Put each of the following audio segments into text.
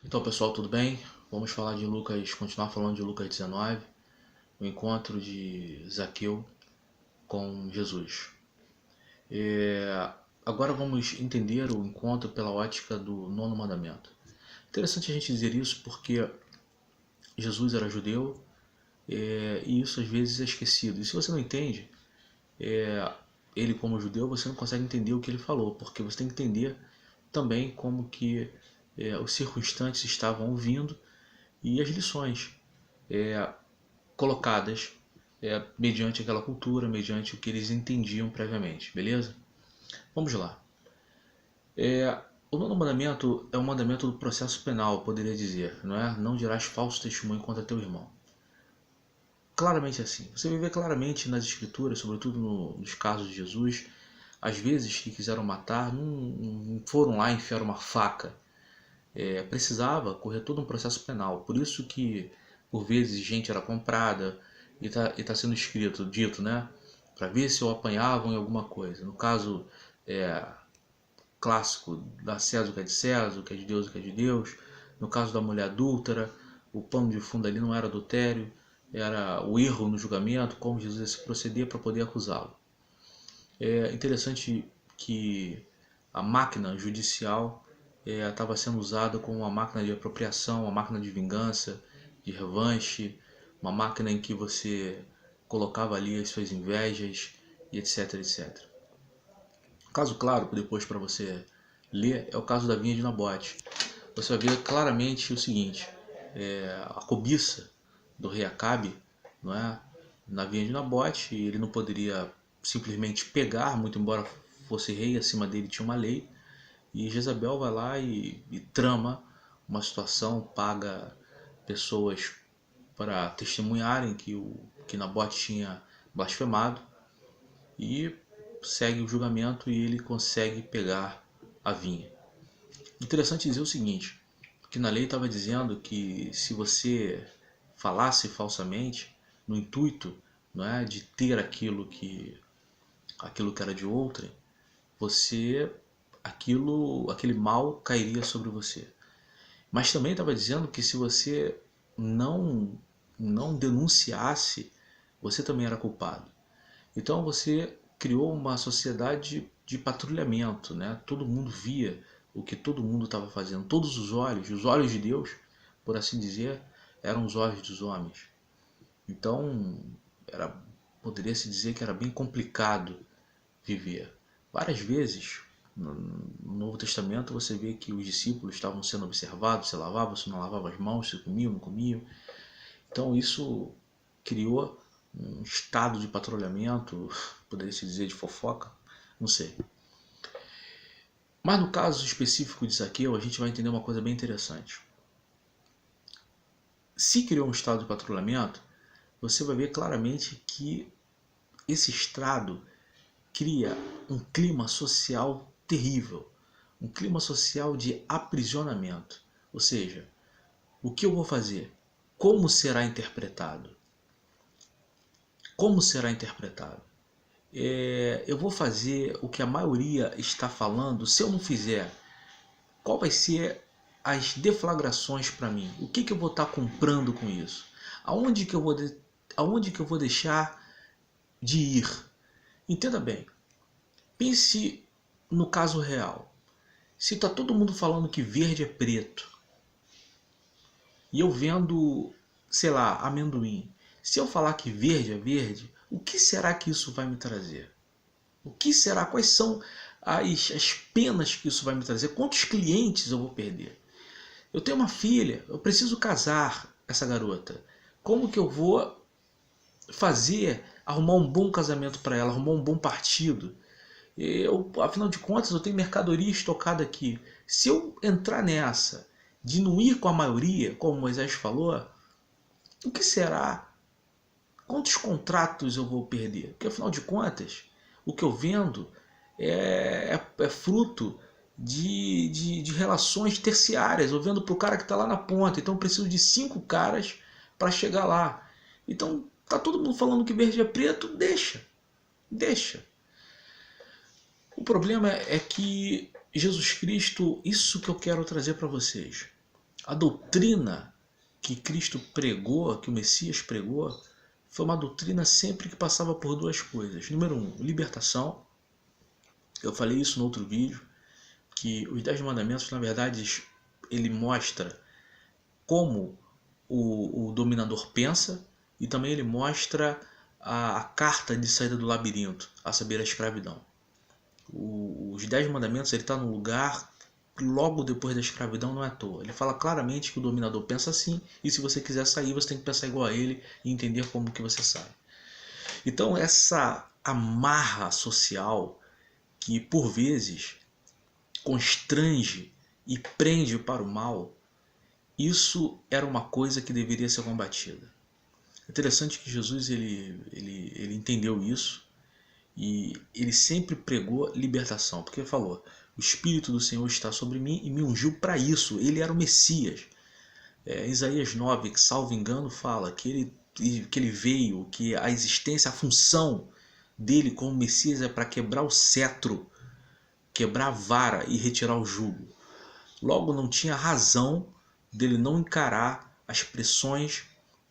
Então, pessoal, tudo bem? Vamos falar de Lucas, continuar falando de Lucas 19, o encontro de Zaqueu com Jesus. Agora vamos entender o encontro pela ótica do nono mandamento. Interessante a gente dizer isso porque Jesus era judeu e isso às vezes é esquecido. E se você não entende ele como judeu, você não consegue entender o que ele falou, porque você tem que entender também como que os circunstantes estavam ouvindo e as lições colocadas mediante aquela cultura, mediante o que eles entendiam previamente, beleza? Vamos lá. O nono mandamento é um mandamento do processo penal, poderia dizer, não é? Não dirás falso testemunho contra teu irmão. Claramente assim. Você vai ver claramente nas escrituras, sobretudo nos casos de Jesus, às vezes que quiseram matar, não foram lá e enfiaram uma faca. Precisava correr todo um processo penal. Por isso que, por vezes, gente era comprada e tá sendo dito, né? Para ver se eu apanhavam em alguma coisa. No caso clássico, da César o que é de César, o que é de Deus o que é de Deus. No caso da mulher adúltera, o pano de fundo ali não era adultério, era o erro no julgamento, como Jesus ia se proceder para poder acusá-lo. É interessante que a máquina judicial estava sendo usada como uma máquina de apropriação, uma máquina de vingança, de revanche, uma máquina em que você colocava ali as suas invejas e etc, etc. Um caso claro, depois para você ler, é o caso da vinha de Nabote. Você vai ver claramente o seguinte, a cobiça do rei Acabe, não é? Na vinha de Nabote, ele não poderia simplesmente pegar, muito embora fosse rei, acima dele tinha uma lei, e Jezabel vai lá e trama uma situação, paga pessoas para testemunharem que Nabote tinha blasfemado, e segue o julgamento e ele consegue pegar a vinha. Interessante dizer o seguinte, que na lei estava dizendo que se você falasse falsamente, no intuito, não é, de ter aquilo que era de outrem, aquele mal cairia sobre você. Mas também estava dizendo que se você não não denunciasse, você também era culpado. Então você criou uma sociedade de patrulhamento, né? Todo mundo via o que todo mundo estava fazendo. Todos os olhos de Deus, por assim dizer, eram os olhos dos homens. Então, era, poderia se dizer que era bem complicado viver. Várias vezes no Novo Testamento você vê que os discípulos estavam sendo observados, se lavavam, se não lavavam as mãos, se comiam, não comiam. Então isso criou um estado de patrulhamento, poderia se dizer de fofoca, não sei. Mas no caso específico de Zaqueu, a gente vai entender uma coisa bem interessante. Se criou um estado de patrulhamento, você vai ver claramente que esse estado cria um clima social terrível, um clima social de aprisionamento. Ou seja, o que eu vou fazer? Como será interpretado? Como será interpretado? Eu vou fazer o que a maioria está falando. Se eu não fizer, qual vai ser as deflagrações para mim? O que eu vou estar comprando com isso? Aonde que eu vou, aonde que eu vou deixar de ir? Entenda bem. Pense no caso real. Se está todo mundo falando que verde é preto e eu vendo, sei lá, amendoim, se eu falar que verde é verde, o que será que isso vai me trazer? O que será? Quais são as penas que isso vai me trazer? Quantos clientes eu vou perder? Eu tenho uma filha, eu preciso casar essa garota. Como que eu vou fazer, arrumar um bom casamento para ela, arrumar um bom partido? Afinal de contas, eu tenho mercadoria estocada aqui. Se eu entrar nessa de não ir com a maioria, como Moisés falou, o que será? Quantos contratos eu vou perder? Porque afinal de contas, o que eu vendo é fruto de relações terciárias. Eu vendo para o cara que está lá na ponta, então eu preciso de 5 caras para chegar lá. Então tá todo mundo falando que verde é preto, deixa, deixa. O problema é que Jesus Cristo, isso que eu quero trazer para vocês. A doutrina que Cristo pregou, que o Messias pregou, foi uma doutrina sempre que passava por duas coisas. Número um, libertação. Eu falei isso no outro vídeo, que os 10 mandamentos, na verdade, ele mostra como o dominador pensa, e também ele mostra a carta de saída do labirinto, a saber, a escravidão. Os 10 mandamentos, ele está no lugar logo depois da escravidão, não é à toa. Ele fala claramente que o dominador pensa assim, e se você quiser sair, você tem que pensar igual a ele e entender como que você sai. Então essa amarra social que por vezes constrange e prende para o mal, isso era uma coisa que deveria ser combatida. É interessante que Jesus ele entendeu isso e ele sempre pregou libertação, porque ele falou: o Espírito do Senhor está sobre mim e me ungiu para isso. Ele era o Messias. Isaías 9, que salvo engano, fala que ele veio, que a existência, a função dele como Messias é para quebrar o cetro, quebrar a vara e retirar o jugo. Logo, não tinha razão dele não encarar as pressões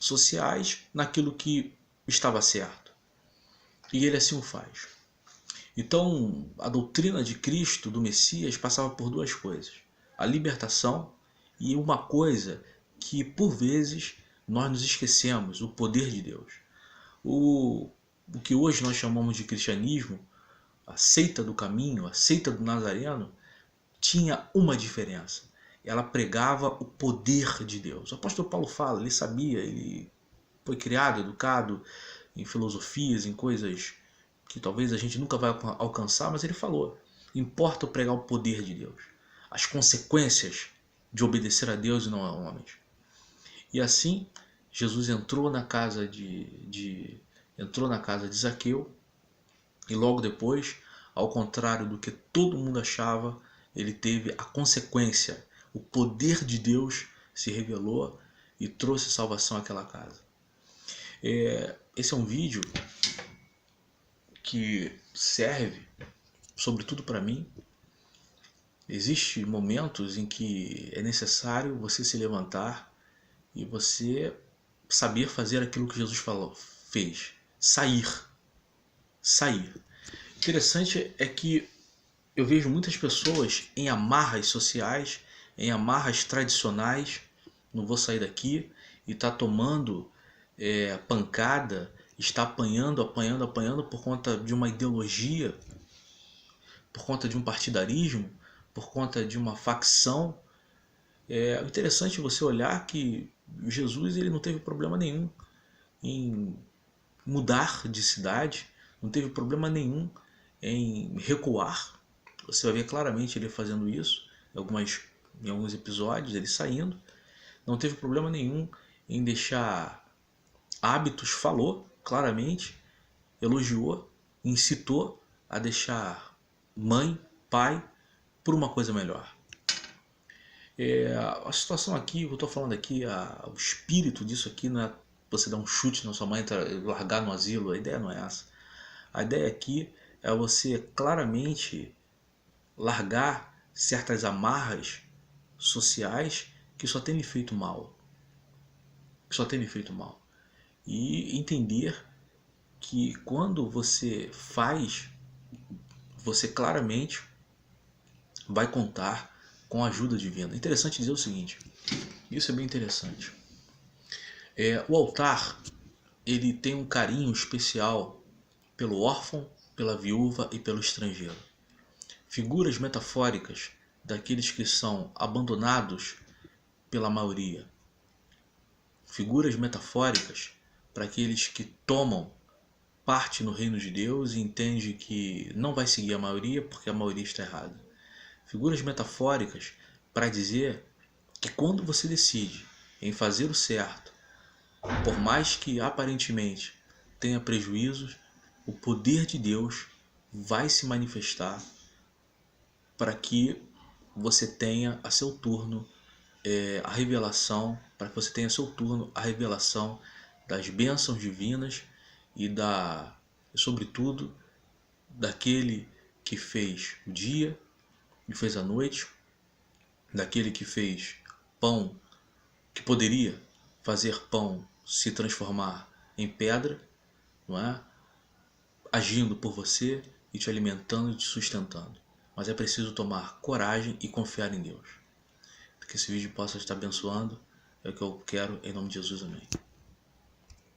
sociais naquilo que estava certo. E ele assim o faz. Então, a doutrina de Cristo, do Messias, passava por duas coisas: a libertação e uma coisa que, por vezes, nós nos esquecemos: o poder de Deus. O que hoje nós chamamos de cristianismo, a seita do caminho, a seita do Nazareno, tinha uma diferença: ela pregava o poder de Deus. O apóstolo Paulo fala, ele sabia, ele foi criado, educado em filosofias, em coisas que talvez a gente nunca vai alcançar, mas ele falou: importa pregar o poder de Deus, as consequências de obedecer a Deus e não a homens. E assim, Jesus entrou na casa de Zaqueu, e logo depois, ao contrário do que todo mundo achava, ele teve a consequência. O poder de Deus se revelou e trouxe salvação àquela casa. Esse é um vídeo que serve, sobretudo para mim. Existem momentos em que é necessário você se levantar e você saber fazer aquilo que Jesus fez. Sair. Interessante é que eu vejo muitas pessoas em amarras sociais, em amarras tradicionais. Não vou sair daqui, e está tomando pancada, está apanhando por conta de uma ideologia, por conta de um partidarismo, por conta de uma facção. É interessante você olhar que Jesus ele não teve problema nenhum em mudar de cidade, não teve problema nenhum em recuar. Você vai ver claramente ele fazendo isso em alguns episódios, ele saindo. Não teve problema nenhum em deixar hábitos, falou claramente, elogiou, incitou a deixar mãe, pai, por uma coisa melhor. A situação aqui, eu estou falando aqui, o espírito disso aqui não é você dar um chute na sua mãe, largar no asilo, a ideia não é essa. A ideia aqui é você claramente largar certas amarras sociais que só tem lhe feito mal. E entender que quando você faz, você claramente vai contar com a ajuda divina. É interessante dizer o seguinte, isso é bem interessante. O altar, ele tem um carinho especial pelo órfão, pela viúva e pelo estrangeiro. Figuras metafóricas daqueles que são abandonados pela maioria. Figuras metafóricas para aqueles que tomam parte no reino de Deus e entendem que não vai seguir a maioria porque a maioria está errada. Figuras metafóricas para dizer que quando você decide em fazer o certo, por mais que aparentemente tenha prejuízos, o poder de Deus vai se manifestar para que você tenha a seu turno a revelação, para que você tenha a seu turno a revelação das bênçãos divinas e sobretudo, daquele que fez o dia e fez a noite, daquele que fez pão, que poderia fazer pão se transformar em pedra, não é? Agindo por você e te alimentando e te sustentando. Mas é preciso tomar coragem e confiar em Deus. Que esse vídeo possa estar abençoando. É o que eu quero, em nome de Jesus, amém.